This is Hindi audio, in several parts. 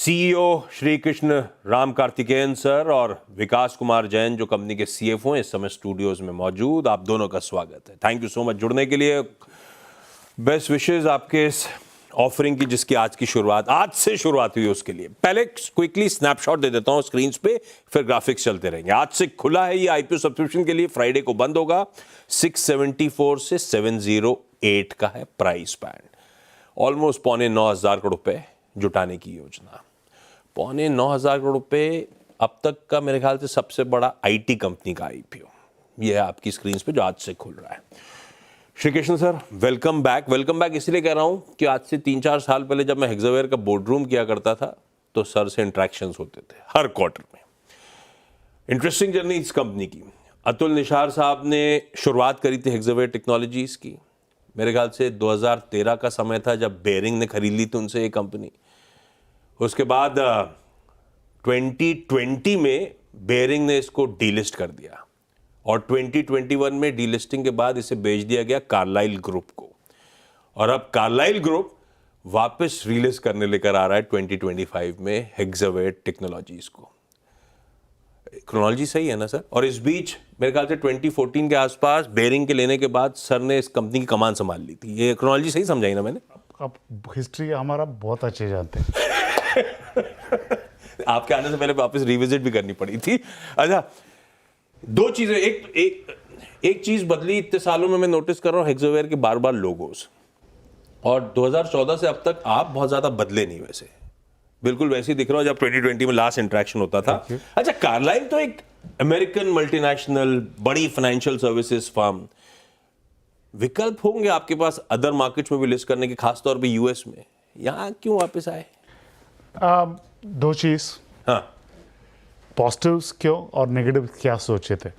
सीईओ श्री कृष्ण राम कार्तिकेयन सर और विकास कुमार जैन जो कंपनी के सीएफओ हैं इस समय स्टूडियोज में मौजूद। आप दोनों का स्वागत है। थैंक यू सो मच जुड़ने के लिए। बेस्ट विशेष आपके इस ऑफरिंग की जिसकी आज की शुरुआत आज से शुरुआत हुई उसके लिए। पहले क्विकली स्नैपशॉट दे देता हूं स्क्रीन पे, फिर ग्राफिक्स चलते रहेंगे। आज से खुला है ये आईपीओ सब्सक्रिप्शन के लिए, फ्राइडे को बंद होगा। 674 से 708 का है प्राइस बैंड। ऑलमोस्ट 8,900 करोड़ रुपए जुटाने की योजना। 8,900 करोड़ रुपए अब तक का मेरे ख्याल से सबसे बड़ा आईटी कंपनी का आईपीओ ये है आपकी स्क्रीन पे जो आज से खुल रहा है। Shri Krishna sir welcome back. Welcome back इसलिए कह रहा हूं कि आज से 3-4 साल पहले जब मैं हेक्सावेयर का बोर्ड रूम किया करता था तो सर से इंटरेक्शंस होते थे हर क्वार्टर में। इंटरेस्टिंग जर्नी इस कंपनी की। अतुल निशार साहब ने शुरुआत करी थी हेक्सावेयर टेक्नोलॉजीज की। मेरे ख्याल से 2013 का समय था जब बेयरिंग ने खरीद ली थी उनसे ये कंपनी। उसके बाद 2020 में बेयरिंग ने इसको डीलिस्ट कर दिया और 2021 में डीलिस्टिंग के बाद इसे बेच दिया गया कार्लाइल ग्रुप को। और अब कार्लाइल ग्रुप वापस रिलीज करने लेकर आ रहा है 2025 में हेक्सावेयर टेक्नोलॉजीज को। क्रोनोलॉजी सही है ना सर? और इस बीच मेरे ख्याल से 2014 के आसपास बेयरिंग के लेने के बाद सर ने इस कंपनी की कमान संभाल ली थी। ये क्रोनोलॉजी सही समझाई ना मैंने? आप हिस्ट्री हमारा बहुत अच्छे जानते हैं। आपके आने से पहले वापस रिविजिट भी करनी पड़ी थी। अच्छा, दो चीजें। एक चीज बदली इतने सालों में मैं नोटिस कर रहा हूं हेक्सावेयर के बार बार लोगोस। और 2014 से अब तक आप बहुत ज्यादा बदले नहीं, वैसे बिल्कुल वैसे ही दिख रहा हो जब 2020 में लास्ट इंटरेक्शन होता था। अच्छा, कार्लाइल तो एक अमेरिकन मल्टीनेशनल बड़ी फाइनेंशियल सर्विसेज फर्म। विकल्प होंगे आपके पास अदर मार्केट्स में भी लिस्ट करने के, खासतौर पे यूएस में। यहां क्यों वापस आए? दो चीज, हाँ, पॉजिटिव्स क्यों और नेगेटिव क्या सोचे थे।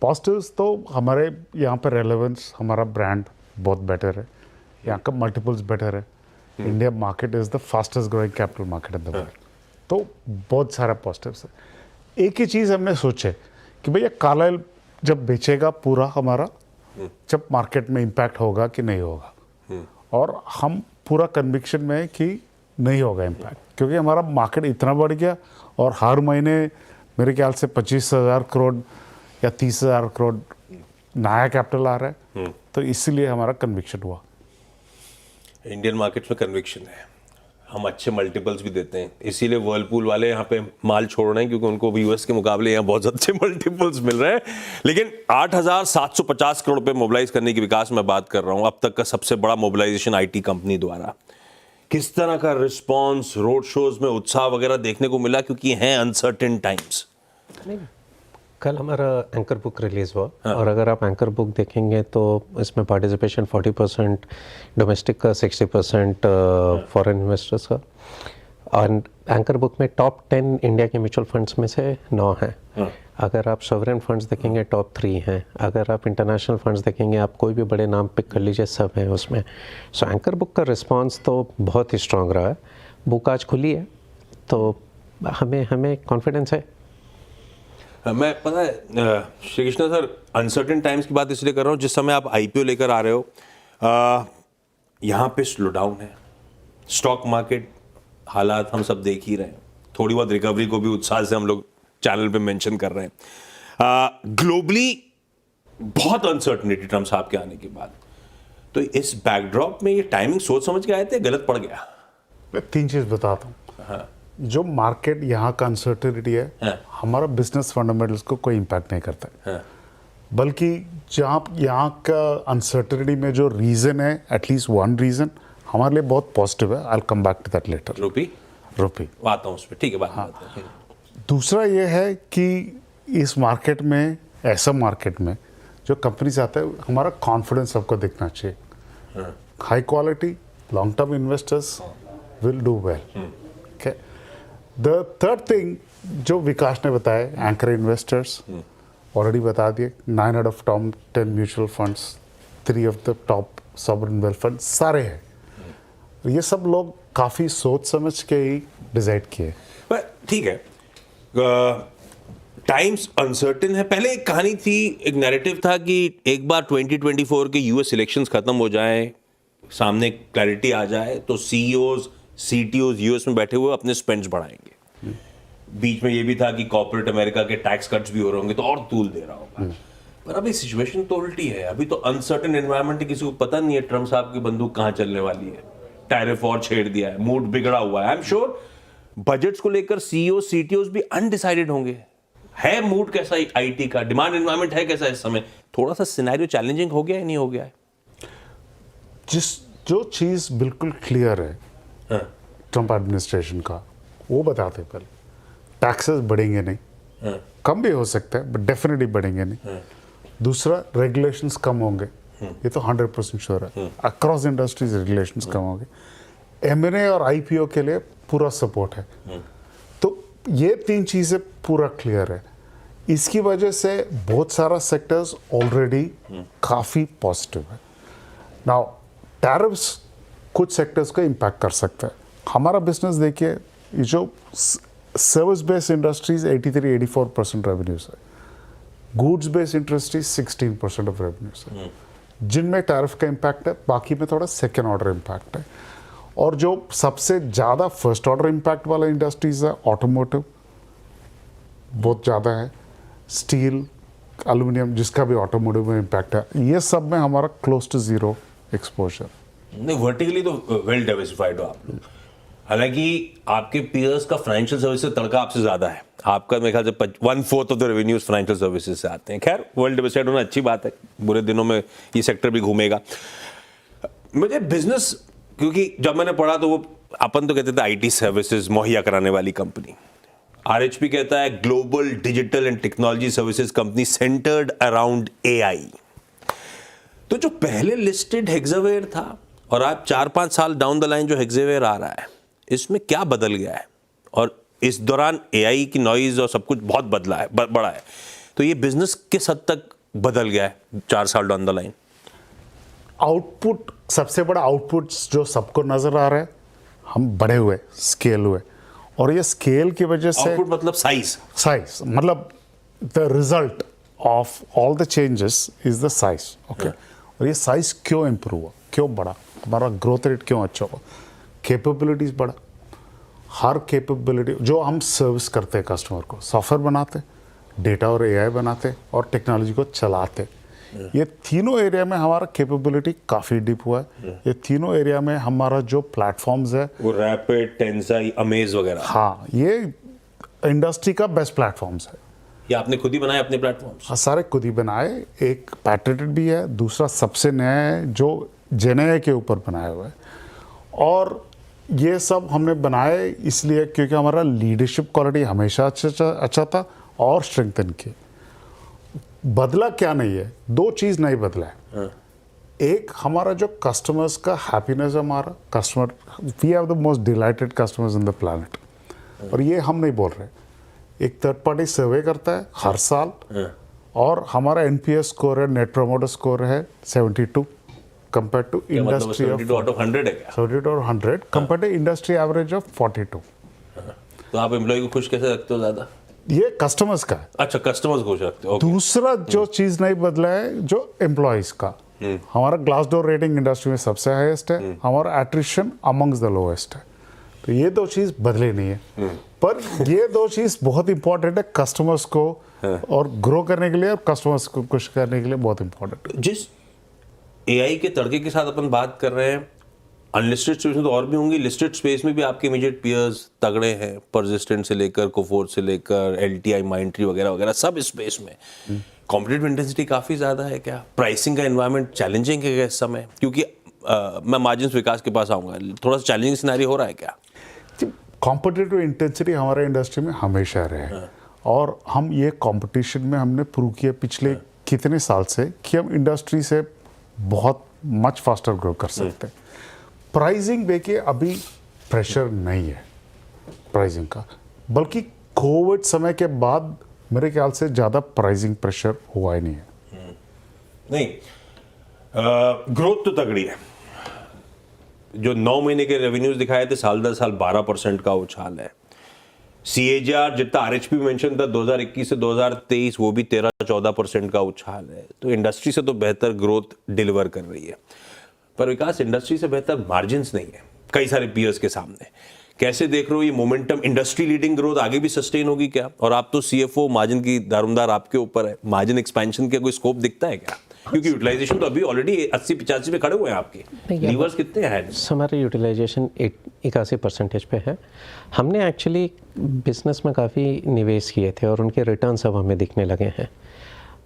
पॉजिटिव्स तो हमारे यहाँ पर रेलेवेंस, हमारा ब्रांड बहुत बेटर है, यहाँ का मल्टीपल्स बेटर है। India market is the fastest growing capital market in the world. तो बहुत सारा पॉजिटिव्स है। एक ही चीज़ हमने सोचे कि भैया कार्लाइल जब बेचेगा पूरा हमारा, जब मार्केट में इम्पैक्ट होगा कि नहीं होगा। और हम पूरा कन्विक्शन में है कि नहीं होगा इम्पैक्ट, क्योंकि हमारा मार्केट इतना बढ़ गया और हर महीने मेरे ख्याल से 25,000 करोड़ या 30,000 करोड़ नया कैपिटल आ रहा है। तो इसीलिए हमारा कन्विक्शन हुआ। इंडियन मार्केट में कन्विक्शन है, हम अच्छे मल्टीपल्स भी देते हैं, इसीलिए वर्लपूल वाले यहाँ पे माल छोड़ रहे हैं क्योंकि उनको भी यूएस के मुकाबले यहाँ बहुत अच्छे मल्टीपल्स मिल रहे हैं। लेकिन 8,750 करोड़ रुपए मोबिलाइज करने की विकास में बात कर रहा हूँ, अब तक का सबसे बड़ा मोबिलाइजेशन आईटी कंपनी द्वारा। किस तरह का रिस्पॉन्स, रोड शोज में उत्साह वगैरह देखने को मिला, क्योंकि हैं अनसर्टेन टाइम्स? कल हमारा एंकर बुक रिलीज हुआ। और अगर आप एंकर बुक देखेंगे तो इसमें पार्टिसिपेशन 40% डोमेस्टिक का, 60% फॉरेन इन्वेस्टर्स का। और एंकर बुक में टॉप 10 इंडिया के म्यूचुअल फंड्स में से 9 हैं। अगर आप सॉवरेन फंड्स देखेंगे टॉप 3 हैं। अगर आप इंटरनेशनल फंड्स देखेंगे, आप कोई भी बड़े नाम पिक कर लीजिए, सब हैं उसमें। सो एंकर बुक का रिस्पांस तो बहुत ही स्ट्रांग रहा है। बुक आज खुली है तो हमें कॉन्फिडेंस है। मैं पता है Shri Krishna sir, uncertain times की बात इसलिए कर रहा हूँ, जिस समय आप आईपीओ लेकर आ रहे हो यहाँ पे स्लो डाउन है स्टॉक मार्केट, हालात हम सब देख ही रहे हैं। थोड़ी बहुत रिकवरी को भी उत्साह से हम लोग चैनल पे मेंशन कर रहे हैं। ग्लोबली बहुत अनसर्टेनिटी ट्रम्प साहब के आने के बाद। तो इस बैकड्रॉप में ये टाइमिंग सोच समझ के आए थे, गलत पड़ गया? मैं 3 चीज़ बताता हूँ। हाँ, जो मार्केट यहाँ का अनसर्टेनिटी है, हमारा बिजनेस फंडामेंटल्स को कोई इम्पैक्ट नहीं करता है। बल्कि जहाँ यहाँ का अनसर्टेनिटी में जो रीज़न है, एटलीस्ट वन रीज़न हमारे लिए बहुत पॉजिटिव है। I will come back to that later. रुपी आता हूँ उस पर, ठीक है, बात। दूसरा ये है कि इस मार्केट में, ऐसा मार्केट में जो कंपनीज आता है, हमारा कॉन्फिडेंस सबको दिखना चाहिए। High quality long term investors will do well. The third thing जो विकास ने बताया, एंकर इन्वेस्टर्स ऑलरेडी बता दिए। 9 out of top 10 mutual funds, 3 of the top sovereign wealth fund सारे हैं। ये सब लोग काफ़ी सोच समझ के ही डिसाइड किए। ठीक है, टाइम्स अनसर्टेन है। पहले एक कहानी थी, एक नैरेटिव था कि एक बार 2024 के यूएस इलेक्शंस खत्म हो जाए, सामने क्लैरिटी आ जाए तो सीईओज सीटीओज यूएस में बैठे हुए अपने स्पेंड्स बढ़ाएंगे। बीच में ये भी था कि कॉर्पोरेट अमेरिका के टैक्स कट्स भी हो रहे होंगे तो और तूल दे रहा होगा। पर अभी सिचुएशन तो उल्टी है, अभी तो अनसर्टेन एनवायरनमेंट है, किसी को पता नहीं है ट्रम्प साहब की बंदूक कहां चलने वाली है। टैरिफ और छेड़ दिया है, मूड बिगड़ा हुआ है। आई एम श्योर बजट्स को लेकर सीईओ सीटीओज भी अनडिसाइडेड होंगे। है मूड कैसा आईटी का, डिमांड एनवायरनमेंट है कैसा इस समय? थोड़ा सा सिनेरियो चैलेंजिंग हो गया है, नहीं हो गया है? जो चीज़ बिल्कुल क्लियर है हाँ। ट्रम्प एडमिनिस्ट्रेशन का, वो बताते पहले टैक्सेस बढ़ेंगे नहीं, हाँ। कम भी हो सकता है बट डेफिनेटली बढ़ेंगे नहीं। हाँ। दूसरा, रेगुलेशंस कम होंगे, ये तो 100% श्योर है। अक्रॉस इंडस्ट्रीज रेगुलेशंस कम होंगे। एमएनए और आईपीओ के लिए पूरा सपोर्ट है। तो ये 3 चीज़ें पूरा क्लियर है। इसकी वजह से बहुत सारा सेक्टर्स ऑलरेडी काफ़ी पॉजिटिव है। नाउ टैरिफ्स कुछ सेक्टर्स को इम्पैक्ट कर सकता है। हमारा बिजनेस देखिए, ये जो सर्विस बेस्ड इंडस्ट्रीज 83-84% रेवेन्यूज है, goods based industries 16% of revenues है, जिनमें टैरिफ का इम्पैक्ट है, बाकी में थोड़ा सेकेंड ऑर्डर इम्पैक्ट है। और जो सबसे ज़्यादा फर्स्ट ऑर्डर इम्पैक्ट वाला इंडस्ट्रीज है, ऑटोमोटिव बहुत ज़्यादा है, स्टील, एल्यूमिनियम, जिसका भी ऑटोमोटिव में इम्पैक्ट है, ये सब में हमारा क्लोज टू जीरो एक्सपोजर। नहीं, वर्टिकली तो वेल डाइवर्सिफाइड हो आप लोग। हालांकि आपके पीयर्स का फाइनेंशियल सर्विसेज तड़का आपसे ज्यादा है। आपका मेरे ख्याल से 1/4 of the revenues financial services से आते हैं। खैर, वेल डाइवर्सिफाइड होना अच्छी बात है, बुरे दिनों में ये सेक्टर भी घूमेगा। मुझे बिजनेस, क्योंकि जब मैंने पढ़ा तो वो अपन तो कहते थे आईटी सर्विसेज मुहैया कराने वाली कंपनी, आरएचपी कहता है global digital and technology services company centred around AI. तो जो पहले लिस्टेड हेक्सावेयर था और आप 4-5 साल डाउन द लाइन जो हेक्सावेयर आ रहा है, इसमें क्या बदल गया है? और इस दौरान एआई की नॉइज और सब कुछ बहुत बदला है, बड़ा है। तो ये बिजनेस किस हद तक बदल गया है 4 साल डाउन द लाइन? आउटपुट, सबसे बड़ा आउटपुट जो सबको नजर आ रहा है, हम बड़े हुए, स्केल हुए, और ये स्केल की वजह से आउटपुट मतलब साइज मतलब the result of all the changes is the size. Okay, और ये साइज क्यों इंप्रूव हुआ, क्यों बढ़ा, हमारा ग्रोथ रेट क्यों अच्छा हुआ? कैपेबिलिटीज बढ़ा। हर कैपेबिलिटी जो हम सर्विस करते हैं कस्टमर को, सॉफ्टवेयर बनाते, डेटा और एआई बनाते और टेक्नोलॉजी को चलाते, ये तीनों एरिया में हमारा कैपेबिलिटी काफ़ी डीप हुआ है। ये तीनों एरिया में हमारा जो प्लेटफॉर्म्स है, वो रैपिड, टेंसाई, अमेज वगैरह, हाँ, ये इंडस्ट्री का बेस्ट प्लेटफॉर्म्स है। ये आपने खुद ही बनाए अपने प्लेटफॉर्म्स? हाँ, सारे खुद ही बनाए। एक पैटेंटेड भी है, दूसरा सबसे नया है जो जेनेआई के ऊपर बनाया हुआ है। और ये सब हमने बनाए इसलिए क्योंकि हमारा लीडरशिप क्वालिटी हमेशा अच्छा था और स्ट्रेंथन किए। बदला क्या नहीं है, 2 चीज़ नहीं बदला है। एक, हमारा जो कस्टमर्स का हैप्पीनेस है, हमारा customer, we have the most delighted customers in the planet. और ये हम नहीं बोल रहे, एक थर्ड पार्टी सर्वे करता है हर साल, और हमारा एनपीएस स्कोर है, नेट प्रोमोटर स्कोर है 72 compare to industry of 72 out of 100 है क्या? 72 और 100 compare to industry average of 42। तो आप एम्प्लॉय को खुश कैसे रखते हो ज्यादा? ये कस्टमर्स का है। अच्छा, कस्टमर्स खुश रखते हो। दूसरा जो चीज नहीं बदला है, जो एम्प्लॉयज का, हमारा ग्लास डोर रेटिंग इंडस्ट्री में सबसे हाईएस्ट है, हमारा एट्रिशन अमंग्स द लोएस्ट है। तो ये 2 चीज बदले नहीं है, पर ये 2 चीज बहुत इंपॉर्टेंट है कस्टमर्स को और ग्रो करने के लिए, और कस्टमर्स को खुश करने के लिए बहुत इंपॉर्टेंट है। जिस एआई के तड़के के साथ अपन बात कर रहे हैं, अनलिस्टेड स्पेस में तो और भी होंगी, लिस्टेड स्पेस में भी आपके इमीडिएट पीयर्स तगड़े हैं, परसिस्टेंट से लेकर कोफोर्ज से लेकर एलटीआई, माइंडट्री वगैरह वगैरह, सब स्पेस में कॉम्पिटिटिव इंटेंसिटी काफ़ी ज़्यादा है क्या? प्राइसिंग का एनवायरनमेंट चैलेंजिंग है क्या इस समय? क्योंकि मैं मार्जिन्स विकास के पास आऊँगा, थोड़ा सा चैलेंजिंग सिनेरियो हो रहा है क्या? कॉम्पिटिटिव इंटेंसिटी हमारे इंडस्ट्री में हमेशा रहे, और हम ये कंपटीशन में हमने प्रूव किया पिछले कितने साल से कि हम इंडस्ट्री से बहुत मच फास्टर ग्रो कर सकते हैं। प्राइसिंग देखिए, अभी प्रेशर नहीं है प्राइसिंग का, बल्कि कोविड समय के बाद मेरे ख्याल से ज़्यादा प्राइसिंग प्रेशर हुआ ही नहीं है। नहीं, ग्रोथ तो तगड़ी है। जो 9 महीने के रेवेन्यूज दिखाए थे, साल दर साल 12% का उछाल है। सीएजीआर जितना आरएचपी मेंशन था 2021 से 2023, वो भी 13-14% का उछाल है। तो इंडस्ट्री से तो बेहतर ग्रोथ डिलीवर कर रही है, पर विकास इंडस्ट्री से बेहतर मार्जिन्स नहीं है। कई सारे पीयर्स के सामने। कैसे देख रहे हो ये मोमेंटम, इंडस्ट्री लीडिंग ग्रोथ आगे भी सस्टेन होगी क्या? और आप तो सीएफओ, मार्जिन की दारोमदार आपके ऊपर है, मार्जिन एक्सपेंशन का कोई स्कोप दिखता है क्या? क्योंकि यूटिलाइजेशन तो अभी ऑलरेडी 80-85 पे खड़े हुए हैं आपके, लीवर्स कितने हैं? हमारा यूटिलाइजेशन 81% पे है। हमने एक्चुअली बिजनेस में काफ़ी निवेश किए थे और उनके रिटर्न्स अब हमें दिखने लगे हैं।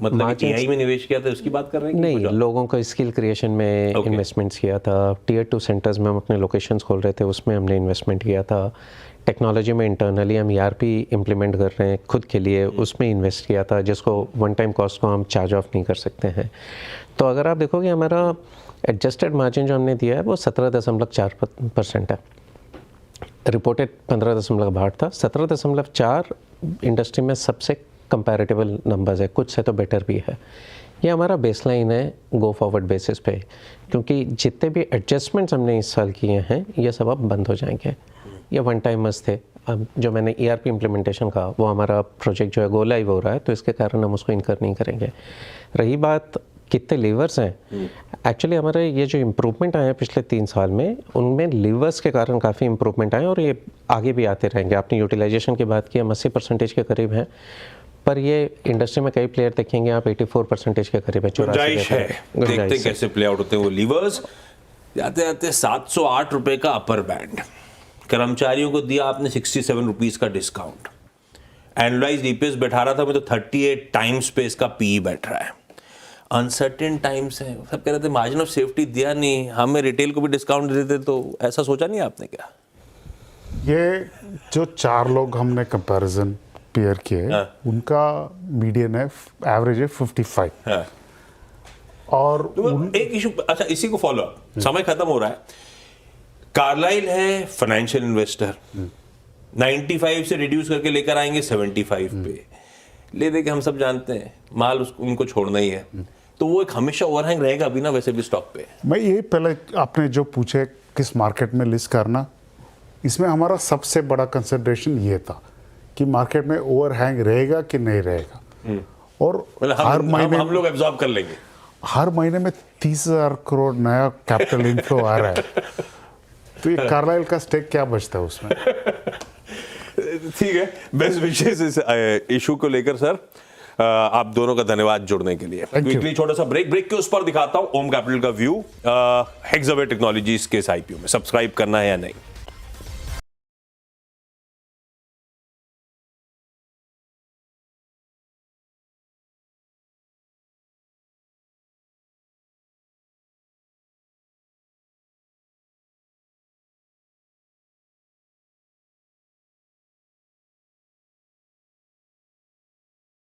मतलब एआई में निवेश किया था उसकी बात कर रहे हैं? नहीं, लोगों को स्किल क्रिएशन में इन्वेस्टमेंट्स किया था। टियर 2 सेंटर्स में हम अपने लोकेशंस खोल रहे थे, उसमें हमने इन्वेस्टमेंट किया था। टेक्नोलॉजी में इंटरनली हम ERP इम्प्लीमेंट कर रहे हैं खुद के लिए, उसमें इन्वेस्ट किया था, जिसको वन टाइम कॉस्ट को हम चार्ज ऑफ नहीं कर सकते हैं। तो अगर आप देखोगे हमारा एडजस्टेड मार्जिन जो हमने दिया है वो 17.4% है। रिपोर्टेड 15.8 था। 17.4 इंडस्ट्री में सबसे कंपैरेटिबल नंबर्स है, कुछ से तो बेटर भी है। ये हमारा बेसलाइन है गो फॉरवर्ड बेसिस पे, क्योंकि जितने भी एडजस्टमेंट्स हमने इस साल किए हैं ये सब अब बंद हो जाएंगे। ये वन टाइमर्स थे। अब जो मैंने ERP इम्प्लीमेंटेशन का, वो हमारा प्रोजेक्ट जो है गो लाइव हो रहा है, तो इसके कारण हम उसको इनकर नहीं करेंगे। रही बात कितने लीवर्स हैं, एक्चुअली हमारे ये जो इम्प्रूवमेंट आए हैं पिछले 3 साल में, उनमें लीवर्स के कारण काफ़ी इम्प्रूवमेंट आए और ये आगे भी आते रहेंगे। आपने यूटिलाइजेशन की बात की, हम 80% के करीब हैं, पर ये इंडस्ट्री में कई प्लेयर देखेंगे आप 84% के करीब है। गुंजाइश है, देखते हैं कैसे प्ले आउट होते हैं वो लीवर्स। जाते जाते 708 रुपए का अपर बैंड, कर्मचारियों को दिया आपने 67 रुपीज का डिस्काउंट, एनुअलाइज्ड EPS बैठा रहा था मैं तो 38 टाइम्स पे इसका PE बैठ रहा है। अनसर्टेन टाइम्स है, सब कह रहे थे मार्जिन ऑफ सेफ्टी दिया नहीं, हमें रिटेल को भी डिस्काउंट देते, तो ऐसा सोचा नहीं आपने क्या? ये जो 4 लोग हमने कंपैरिजन पेयर किए, उनका मीडियन है, एवरेज है 55। हाँ। और तो एक इशू, अच्छा इसी को फॉलो अप, समय खत्म हो रहा है। कार्लाइल है फाइनेंशियल इन्वेस्टर, 95 से रिड्यूस करके लेकर आएंगे 75 पे, ले दे के हम सब जानते हैं माल उसको उनको छोड़ना ही है, तो वो एक हमेशा ओवरहैंग रहेगा अभी ना वैसे भी स्टॉक पे। मैं ये पहले आपने जो पूछे किस मार्केट में लिस्ट करना, इसमें हमारा सबसे बड़ा कंसिडरेशन ये था कि मार्केट में ओवरहैंग रहेगा कि नहीं रहेगा। और हर महीने हम लोग एब्जॉर्ब कर लेंगे। हर महीने में 30,000 करोड़ नया कैपिटल इनफ्लो आ रहा है, तो ये कार्लाइल का स्टेक क्या बचता है उसमें? ठीक है, बेस्ट विशेष इस इशू को लेकर सर। आप दोनों का धन्यवाद जुड़ने के लिए। क्विकली छोटा सा ब्रेक के उस पर दिखाता हूं ओम कैपिटल का व्यू हेक्सावे टेक्नोलॉजीज के इस IPO में। सब्सक्राइब करना है या नहीं?